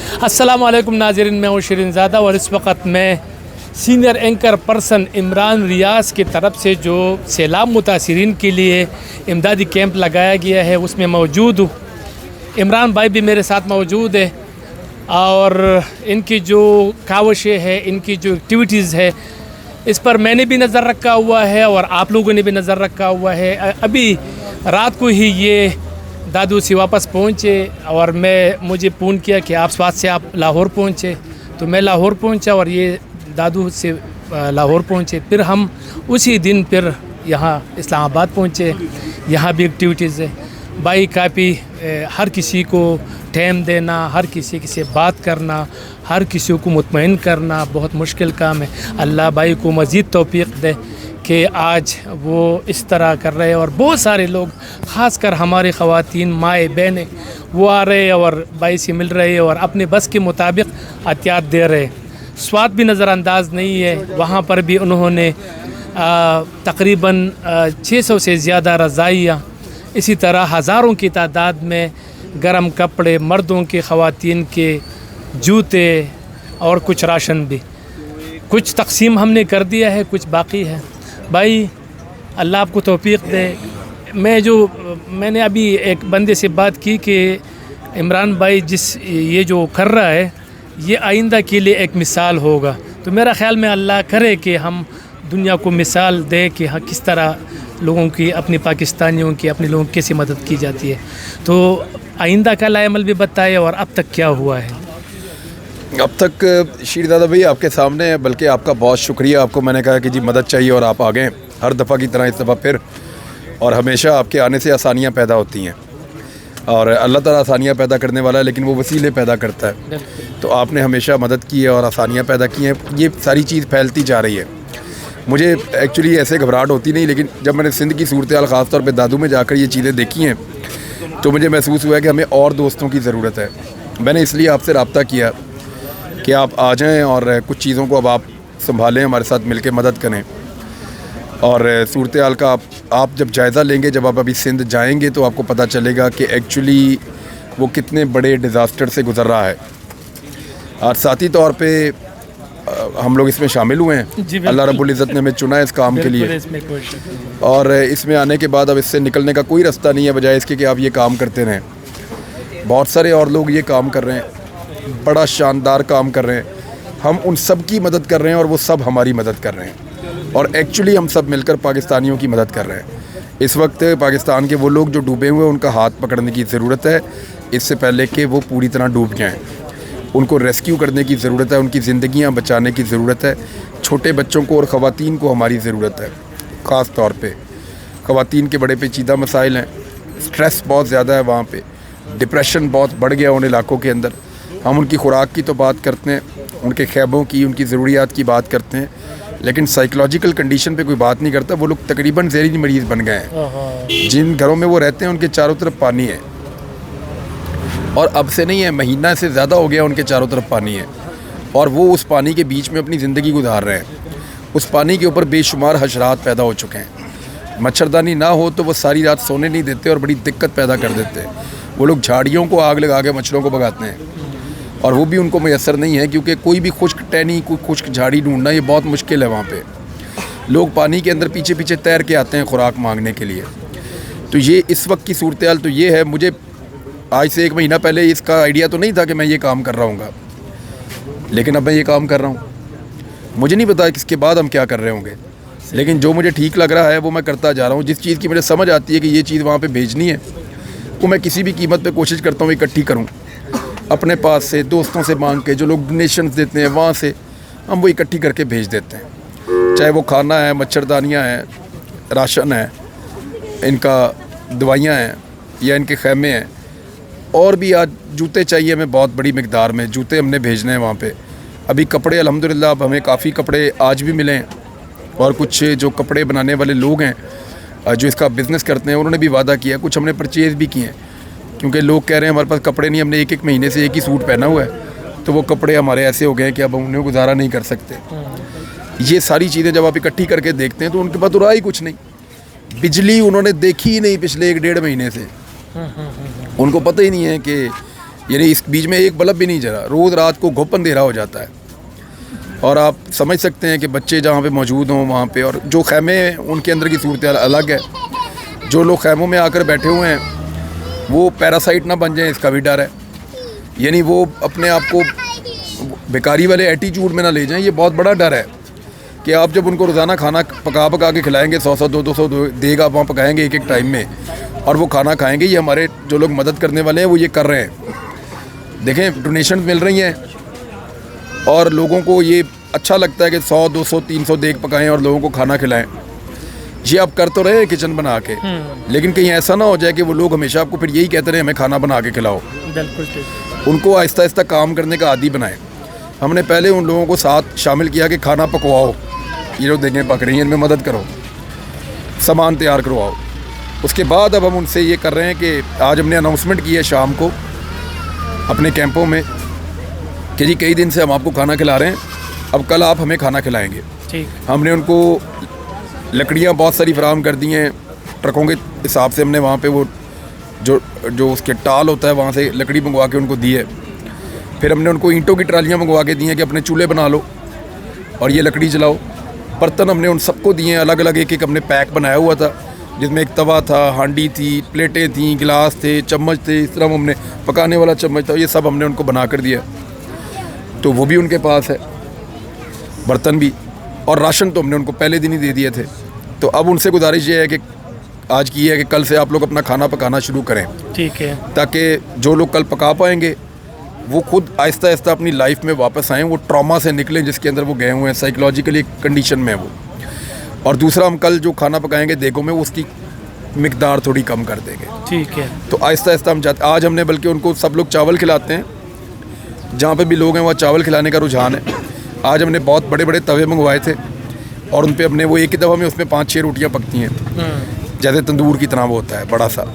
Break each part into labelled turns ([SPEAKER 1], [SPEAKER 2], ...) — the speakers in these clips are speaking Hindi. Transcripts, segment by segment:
[SPEAKER 1] अस्सलाम वालेकुम नाज़रीन, मैं हूँ शिरीनज़ादा और इस वक्त मैं सीनियर एंकर पर्सन इमरान रियाज़ की तरफ से जो सैलाब मुतासिरीन के लिए इमदादी कैंप लगाया गया है उसमें मौजूद हूँ। इमरान भाई भी मेरे साथ मौजूद है और इनकी जो काविशें हैं, इनकी जो एक्टिविटीज़ है, इस पर मैंने भी नज़र रखा हुआ है और आप लोगों ने भी नज़र रखा हुआ है। अभी रात को ही ये दादू से वापस पहुँचे और मुझे फ़ोन किया कि आप स्वाद से आप लाहौर पहुँचे, तो मैं लाहौर पहुँचा और ये दादू से लाहौर पहुँचे। फिर हम उसी दिन फिर यहाँ इस्लामाबाद पहुँचे। यहाँ भी एक्टिविटीज़ है भाई, काफ़ी हर किसी को टाइम देना, हर किसी से बात करना, हर किसी को मुतमईन करना बहुत मुश्किल काम है। अल्लाह भाई को मज़ीद तौफीक दे कि आज वो इस तरह कर रहे हैं और बहुत सारे लोग, ख़ासकर हमारे ख़वातीन माए बहनें, वो आ रहे हैं और भाई से मिल रहे हैं और अपने बस के मुताबिक एहतियात दे रहे हैं। स्वाद भी नज़रअंदाज नहीं है, वहाँ पर भी उन्होंने तकरीबन 600 से ज़्यादा रज़ाइयाँ, इसी तरह हज़ारों की तादाद में गर्म कपड़े, मर्दों के, ख़वातीन के जूते और कुछ राशन भी, कुछ तकसीम हमने कर दिया है, कुछ बाकी है। भाई अल्लाह आपको तौफीक दे। मैंने अभी एक बंदे से बात की कि इमरान भाई ये जो कर रहा है ये आइंदा के लिए एक मिसाल होगा, तो मेरा ख़्याल में अल्लाह करे कि हम दुनिया को मिसाल दे कि हाँ किस तरह लोगों की, अपने पाकिस्तानियों की, अपने लोगों की कैसे मदद की जाती है। तो आइंदा का लाएमल भी बताए और अब तक क्या हुआ है।
[SPEAKER 2] अब तक शीरज़ादा भाई आपके सामने है, बल्कि आपका बहुत शुक्रिया। आपको मैंने कहा कि जी मदद चाहिए और आप आ गए हर दफ़ा की तरह, इस दफ़ा फिर। और हमेशा आपके आने से आसानियाँ पैदा होती हैं और अल्लाह ताला आसानियाँ पैदा करने वाला है, लेकिन वो वसीले पैदा करता है। तो आपने हमेशा मदद की है और आसानियाँ पैदा की हैं। ये सारी चीज़ फैलती जा रही है। मुझे एक्चुअली ऐसे घबराहट होती नहीं, लेकिन जब मैंने सिंध की सूरत हाल ख़ास तौर पर दादू में जाकर ये चीज़ें देखी हैं तो मुझे महसूस हुआ कि हमें और दोस्तों की ज़रूरत है। मैंने इसलिए आपसे रब्ता किया कि आप आ जाएं और कुछ चीज़ों को अब आप संभालें, हमारे साथ मिलकर मदद करें। और सूरत हाल का आप जब जायज़ा लेंगे, जब आप अभी सिंध जाएंगे तो आपको पता चलेगा कि एक्चुअली वो कितने बड़े डिज़ास्टर से गुज़र रहा है। और साथी तौर पे हम लोग इसमें शामिल हुए हैं। अल्लाह रब्बुल इज़्ज़त ने हमें चुना है इस काम के लिए, और इसमें आने के बाद अब इससे निकलने का कोई रास्ता नहीं है बजाय इसके कि आप ये काम करते रहें। बहुत सारे और लोग ये काम कर रहे हैं, बड़ा शानदार काम कर रहे हैं। हम उन सब की मदद कर रहे हैं और वो सब हमारी मदद कर रहे हैं, और एक्चुअली हम सब मिलकर पाकिस्तानियों की मदद कर रहे हैं। इस वक्त पाकिस्तान के वो लोग जो डूबे हुए हैं उनका हाथ पकड़ने की ज़रूरत है, इससे पहले कि वो पूरी तरह डूब जाएं। उनको रेस्क्यू करने की ज़रूरत है, उनकी ज़िंदगियां बचाने की ज़रूरत है। छोटे बच्चों को और ख़वातीन को हमारी ज़रूरत है। ख़ास तौर पे ख़वातीन के बड़े पेचीदा मसाइल हैं, स्ट्रेस बहुत ज़्यादा है वहाँ पे, डिप्रेशन बहुत बढ़ गया उन इलाकों के अंदर। हम उनकी खुराक की तो बात करते हैं, उनके खैबों की, उनकी ज़रूरियात की बात करते हैं, लेकिन साइकोलॉजिकल कंडीशन पे कोई बात नहीं करता। वो लोग तकरीबन ज़हरी मरीज़ बन गए हैं। जिन घरों में वो रहते हैं उनके चारों तरफ पानी है, और अब से नहीं है, महीना से ज़्यादा हो गया उनके चारों तरफ पानी है, और वो उस पानी के बीच में अपनी ज़िंदगी गुजार रहे हैं। उस पानी के ऊपर बेशुमार हशरात पैदा हो चुके हैं। मच्छरदानी ना हो तो वो सारी रात सोने नहीं देते और बड़ी दिक्कत पैदा कर देते हैं। वो लोग झाड़ियों को आग लगा के मच्छरों को भगाते हैं, और वो भी उनको मैसर नहीं है, क्योंकि कोई भी खुश्क टहनी, कोई खुश्क झाड़ी ढूंढना ये बहुत मुश्किल है वहाँ पे। लोग पानी के अंदर पीछे पीछे तैर के आते हैं खुराक मांगने के लिए। तो ये इस वक्त की सूरत हाल तो ये है। मुझे आज से 1 महीना पहले इसका आइडिया तो नहीं था कि मैं ये काम कर रहा हूँगा, लेकिन अब मैं ये काम कर रहा हूँ। मुझे नहीं पता किसके बाद हम क्या कर रहे होंगे, लेकिन जो मुझे ठीक लग रहा है वो मैं करता जा रहा हूँ। जिस चीज़ की मुझे समझ आती है कि ये चीज़ वहाँ पे भेजनी है, वो मैं किसी भी कीमत पे कोशिश करता हूँ इकट्ठी करूँ। अपने पास से, दोस्तों से मांग के, जो लोग डोनेशंस देते हैं वहाँ से हम वो इकट्ठी करके भेज देते हैं। चाहे वो खाना है, मच्छरदानियाँ हैं, राशन है, इनका दवाइयाँ हैं, या इनके खैमे हैं, और भी आज जूते चाहिए हमें बहुत बड़ी मिकदार में। जूते हमने भेजने हैं वहाँ पे। अभी कपड़े अल्हम्दुलिल्लाह अब हमें काफ़ी कपड़े आज भी मिले हैं, और कुछ जो कपड़े बनाने वाले लोग हैं जो इसका बिज़नेस करते हैं उन्होंने भी वादा किया, कुछ हमने परचेज़ भी किए हैं, क्योंकि लोग कह रहे हैं हमारे पास कपड़े नहीं, हमने 1-1 महीने से एक ही सूट पहना हुआ है, तो वो कपड़े हमारे ऐसे हो गए हैं कि अब हम उन्हें गुजारा नहीं कर सकते। ये सारी चीज़ें जब आप इकट्ठी करके देखते हैं तो उनके पास तो रहा ही कुछ नहीं। बिजली उन्होंने देखी ही नहीं पिछले 1-1.5 महीने से। उनको पता ही नहीं है कि यानी इस बीच में एक बल्ब भी नहीं जला, रोज़ रात को घुप अंधेरा हो जाता है। और आप समझ सकते हैं कि बच्चे जहाँ पे मौजूद हों वहाँ पे, और जो खैमे हैं उनके अंदर की सूरत अलग है। जो लोग खैमों में आकर बैठे हुए हैं वो पैरासाइट ना बन जाएं, इसका भी डर है। यानी वो अपने आप को बेकारी वाले एटीट्यूड में ना ले जाएं, ये बहुत बड़ा डर है कि आप जब उनको रोज़ाना खाना पका के खिलाएंगे, 100 200 देगा वहाँ पकाएंगे एक टाइम में, और वो खाना खाएंगे। ये हमारे जो लोग मदद करने वाले हैं वो ये कर रहे हैं। देखें, डोनेशन मिल रही हैं और लोगों को ये अच्छा लगता है कि 100 200 300 देग पकाएं और लोगों को खाना खिलाएं। ये आप कर तो रहे हैं किचन बना के, लेकिन कहीं ऐसा ना हो जाए कि वो लोग हमेशा आपको फिर यही कहते रहे हमें खाना बना के खिलाओ।
[SPEAKER 1] बिल्कुल ठीक।
[SPEAKER 2] उनको आहिस्ता आहिस्ता काम करने का आदी बनाएं। हमने पहले उन लोगों को साथ शामिल किया कि खाना पकवाओ, ये लोग देखें पक रही हैं, इनमें मदद करो, सामान तैयार करवाओ। उसके बाद अब हम उनसे ये कर रहे हैं कि आज हमने अनाउंसमेंट की है शाम को अपने कैंपों में कि जी कई दिन से हम आपको खाना खिला रहे हैं, अब कल आप हमें खाना खिलाएंगे।
[SPEAKER 1] ठीक।
[SPEAKER 2] हमने उनको लकड़ियाँ बहुत सारी फराहम कर दी हैं, ट्रकों के हिसाब से हमने वहाँ पे वो जो उसके टाल होता है वहाँ से लकड़ी मंगवा के उनको दी है। फिर हमने उनको ईंटों की ट्रालियाँ मंगवा के दी हैं कि अपने चूल्हे बना लो और ये लकड़ी जलाओ। बर्तन हमने उन सबको दिए हैं, अलग अलग एक हमने पैक बनाया हुआ था जिसमें एक तवा था, हांडी थी, प्लेटें थी, गिलास थे, चम्मच थे, इस तरह हमने पकाने वाला चम्मच था, ये सब हमने उनको बना कर दिया। तो वो भी उनके पास है, बर्तन भी, और राशन तो हमने उनको पहले दिन ही दे दिए थे। तो अब उनसे गुजारिश ये है कि आज की है कि कल से आप लोग अपना खाना पकाना शुरू करें। ठीक है। ताकि जो लोग कल पका पाएंगे वो खुद आहिस्ता आहिस्ता अपनी लाइफ में वापस आएँ, वो ट्रॉमा से निकलें जिसके अंदर वो गए हुए हैं, साइकोलॉजिकली कंडीशन में वो। और दूसरा, हम कल जो खाना पकाएंगे देगों में उसकी मिकदार थोड़ी कम कर देंगे। ठीक है। तो आहिस्ता आहिस्ता हम जाते, आज हमने बल्कि उनको सब लोग चावल खिलाते हैं, जहाँ पे भी लोग हैं वहाँ चावल खिलाने का रुझान है। आज हमने बहुत बड़े बड़े तवे मंगवाए थे और उन पे अपने वो एक ही दफ़ा में उसमें 5-6 रोटियाँ पकती हैं, जैसे तंदूर की तरह वो होता है बड़ा सा।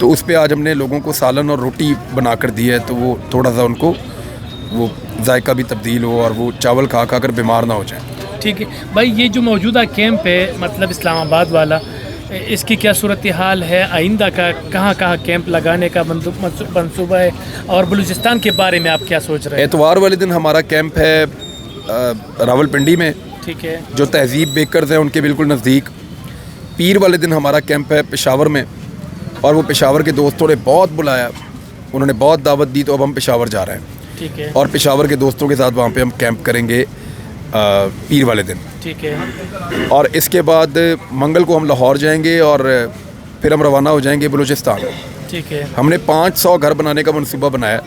[SPEAKER 2] तो उस पर आज हमने लोगों को सालन और रोटी बना कर दी है, तो वो थोड़ा सा उनको वो जायका भी तब्दील हो और वो चावल खा कर बीमार ना हो जाए।
[SPEAKER 1] ठीक है भाई, ये जो मौजूदा कैंप है मतलब इस्लामाबाद वाला, इसकी क्या सूरत हाल है? आइंदा का कहाँ कहाँ कैंप लगाने का मंसूबा है, और बलूचिस्तान के बारे में आप क्या सोच रहे हैं?
[SPEAKER 2] एतवार वाले दिन हमारा कैंप है रावलपिंडी में। ठीक है। जो तहजीब बेकर्स हैं उनके बिल्कुल नज़दीक। पीर वाले दिन हमारा कैंप है पेशावर में, और वो पेशावर के दोस्तों ने बहुत बुलाया, उन्होंने बहुत दावत दी, तो अब हम पेशावर जा रहे हैं। ठीक है। और पेशावर के दोस्तों के साथ वहाँ पे हम कैंप करेंगे पीर वाले दिन। ठीक है। और इसके बाद मंगल को हम लाहौर जाएंगे और फिर हम रवाना हो जाएंगे बलूचिस्तान। ठीक है। हमने 500 घर बनाने का मंसूबा बनाया,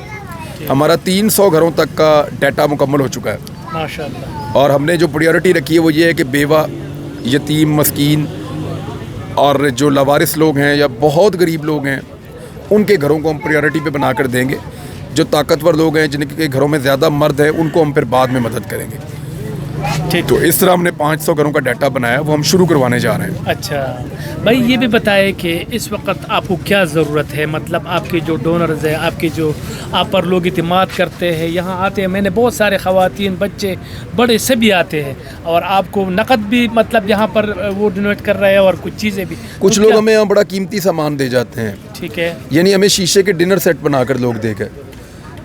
[SPEAKER 2] हमारा 300 घरों तक का डाटा मुकम्मल हो चुका है माशाअल्लाह। और हमने जो प्रायोरिटी रखी है वो ये है कि बेवा, यतीम, मस्कीन और जो लावारिस लोग हैं या बहुत गरीब लोग हैं उनके घरों को हम प्रायोरिटी पे बना कर देंगे। जो ताकतवर लोग हैं जिनके घरों में ज़्यादा मर्द हैं उनको हम फिर बाद में मदद करेंगे। ठीक। तो इस तरह हमने 500 घरों का डाटा बनाया, वो हम शुरू करवाने जा रहे हैं। अच्छा भाई, ये भी बताएं कि इस वक्त आपको क्या ज़रूरत है, मतलब आपके जो डोनर्स हैं, आपके जो आप पर लोग इतिमाद करते हैं, यहाँ आते हैं, मैंने बहुत सारे ख़वातीन, बच्चे, बड़े सभी आते हैं, और आपको नकद भी मतलब यहाँ पर वो डोनेट कर रहे हैं और कुछ चीज़ें भी। कुछ लोग हमें यहाँ बड़ा कीमती सामान दे जाते हैं। ठीक है। यानी हमें शीशे के डिनर सेट बनाकर लोग देकर,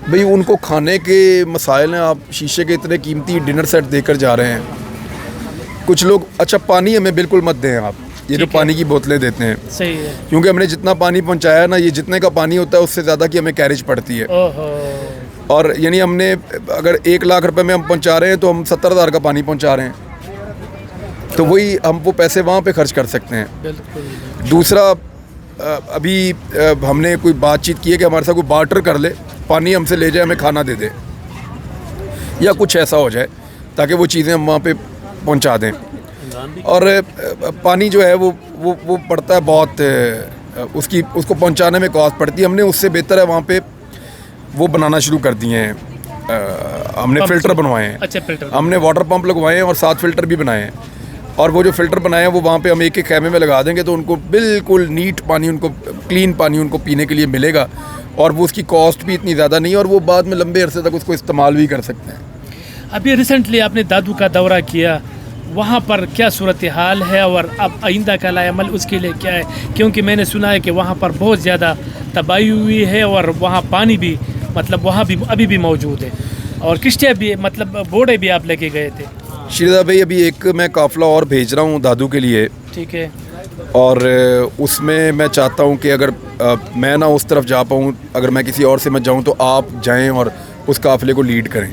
[SPEAKER 2] भाई उनको खाने के मसाइल हैं, आप शीशे के इतने कीमती डिनर सेट देकर जा रहे हैं। कुछ लोग, अच्छा पानी हमें बिल्कुल मत दें आप, ये जो पानी की बोतलें देते हैं। सही है। क्योंकि हमने जितना पानी पहुंचाया ना, ये जितने का पानी होता है उससे ज़्यादा की हमें कैरेज पड़ती है। और यानी हमने अगर 1 लाख रुपए में हम पहुंचा रहे हैं तो हम 70,000 का पानी पहुंचा रहे हैं, तो वही हम वो पैसे वहाँ पे खर्च कर सकते हैं। दूसरा, अभी हमने कोई बातचीत की है कि हमारे साथ कोई बार्टर कर ले, पानी हमसे ले जाए, हमें खाना दे दे, या कुछ ऐसा हो जाए ताकि वो चीज़ें हम वहाँ पे पहुँचा दें। और पानी जो है वो पड़ता है बहुत, उसको पहुँचाने में कॉस्ट पड़ती है। हमने उससे बेहतर है वहाँ पे वो बनाना शुरू कर दिए हैं, हमने फ़िल्टर बनवाए हैं। अच्छा, फ़िल्टर हमने वाटर पंप लगवाए हैं और 7 फ़िल्टर भी बनाए हैं। और वो जो फ़िल्टर बनाए हैं वो वहाँ पे हम एक खैमे में लगा देंगे, तो उनको बिल्कुल नीट पानी, उनको क्लीन पानी उनको पीने के लिए मिलेगा, और वो उसकी कॉस्ट भी इतनी ज़्यादा नहीं है, और वो बाद में लंबे अरसे तक उसको इस्तेमाल भी कर सकते हैं।
[SPEAKER 1] अभी रिसेंटली आपने दादू का दौरा किया, वहाँ पर क्या सूरत हाल है और अब आइंदा का लाएमल उसके लिए क्या है? क्योंकि मैंने सुना है कि वहाँ पर बहुत ज़्यादा तबाही हुई है और वहाँ पानी भी मतलब वहाँ भी अभी भी मौजूद है, और किश्तियाँ भी मतलब बोड़े भी आप लेके गए थे।
[SPEAKER 2] शीरदा भाई अभी एक मैं काफ़िला और भेज रहा हूँ दादू के लिए,
[SPEAKER 1] ठीक है,
[SPEAKER 2] और उसमें मैं चाहता हूँ कि अगर मैं ना उस तरफ जा पाऊँ, अगर मैं किसी और से मत जाऊँ तो आप जाएं और उस काफ़िले को लीड करें।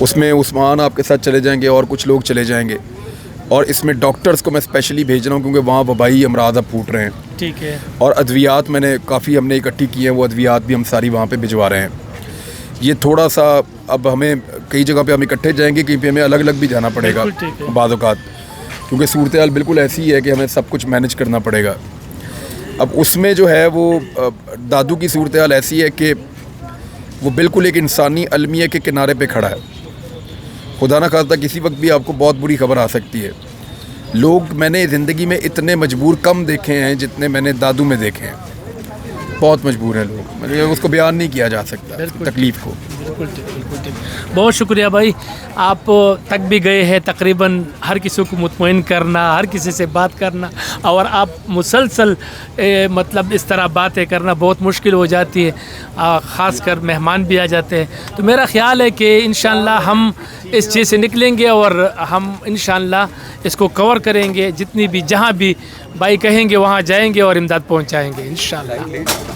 [SPEAKER 2] उसमें उस्मान आपके साथ चले जाएंगे और कुछ लोग चले जाएंगे, और इसमें डॉक्टर्स को मैं स्पेशली भेज रहा हूँ क्योंकि वहाँ वबाई अमराज अब फूट रहे हैं।
[SPEAKER 1] ठीक है,
[SPEAKER 2] और अद्वियात मैंने काफ़ी हमने इकट्ठी की हैं, वो अद्वियात भी हम सारी वहाँ पे भिजवा रहे हैं। ये थोड़ा सा अब हमें कई जगह पे हम इकट्ठे जाएंगे, कहीं पे हमें अलग अलग भी जाना पड़ेगा
[SPEAKER 1] बिल्कुल ठीक है।
[SPEAKER 2] बाज़ औक़ात, क्योंकि सूरत हाल बिल्कुल ऐसी है कि हमें सब कुछ मैनेज करना पड़ेगा। अब उसमें जो है वो दादू की सूरत हाल ऐसी है कि वो बिल्कुल एक इंसानी अलमिया के किनारे पे खड़ा है। खुदा ना खास्ता किसी वक्त भी आपको बहुत बुरी खबर आ सकती है। लोग मैंने ज़िंदगी में इतने मजबूर कम देखे हैं जितने मैंने दादू में देखे हैं। बहुत मजबूर हैं लोग, मतलब उसको बयान नहीं किया जा सकता तकलीफ़ को।
[SPEAKER 1] बिल्कुल ठीक, बिल्कुल ठीक। बहुत शुक्रिया भाई, आप तक भी गए हैं तकरीबन हर किसी को मुतमईन करना, हर किसी से बात करना, और आप मुसलसल मतलब इस तरह बातें करना बहुत मुश्किल हो जाती है, ख़ास कर मेहमान भी आ जाते हैं। तो मेरा ख़्याल है कि इंशाअल्लाह हम इस चीज़ से निकलेंगे और हम इंशाअल्लाह इसको कवर करेंगे, जितनी भी जहाँ भी भाई कहेंगे वहाँ जाएंगे और इमदाद पहुँचाएँगे इंशाअल्लाह।